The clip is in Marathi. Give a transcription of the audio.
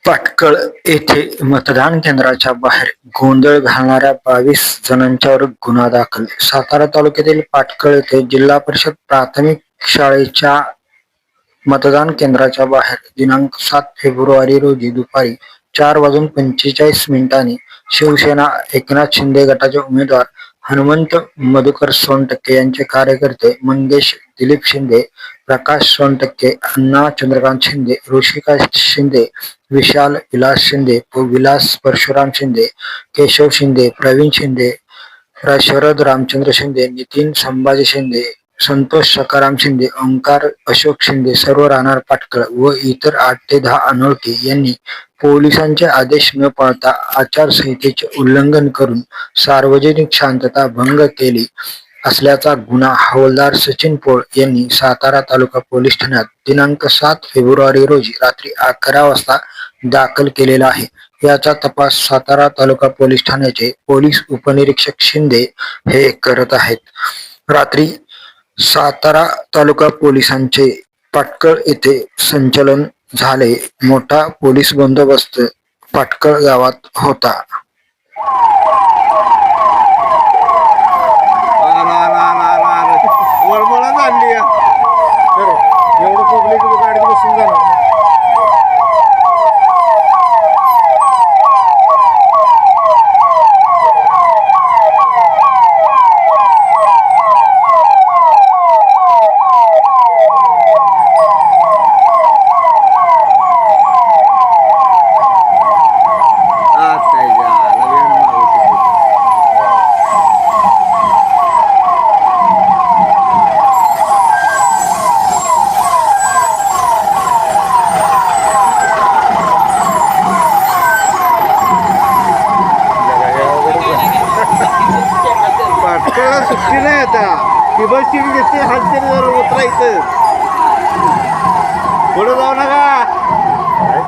पाटकळ येथे मतदान केंद्राच्या बाहेर गोंधळ घालणाऱ्या 22 जणांच्यावर गुन्हा दाखल. सातारा तालुक्यातील पाटकळ येथे जिल्हा परिषद प्राथमिक शाळेच्या मतदान केंद्राच्या बाहेर दिनांक 7 फेब्रुवारी रोजी दुपारी 4:45 शिवसेना एकनाथ शिंदे गटाचे उमेदवार हनुमंत मधुकर सोनटक्के यांचे कार्यकर्ते मंगेश दिलीप शिंदे, प्रकाश सोनटक्के, अण्णा चंद्रकांत शिंदे, ऋषिका शिंदे, विशाल विलास शिंदे, विलास परशुराम शिंदे, केशव शिंदे, प्रवीण शिंदे, शरद रामचंद्र शिंदे, नितीन संभाजी शिंदे, संतोष सखाराम शिंदे, ओंकार अशोक शिंदे सर्व राहणार पाटकळ व इतर 8 ते 10 अनोळखी यांनी पोलिसांचे आदेश न पाळता आचारसंहितेचे उल्लंघन करून सार्वजनिक शांतता भंग केली असल्याचा गुन्हा हवालदार सचिन पोळ यांनी सातारा तालुका पोलीस ठाण्यात दिनांक 7 फेब्रुवारी रोजी रात्री 11 वाजता दाखल केलेला आहे. याचा तपास सातारा तालुका पोलीस ठाण्याचे पोलीस उपनिरीक्षक शिंदे हे करत आहेत. रात्री सातारा तालुका पोलिसांचे पाटकळ येथे संचलन झाले. मोठा पोलीस बंदोबस्त पाटकळ गावात होता. एवढं पब्लिक गाडीत बसून जाणार. पाटकळला सुट्टी नाही आता. टिबल सीट घेते हात तरी जरा उतरायचं. पुढे जाऊ नका.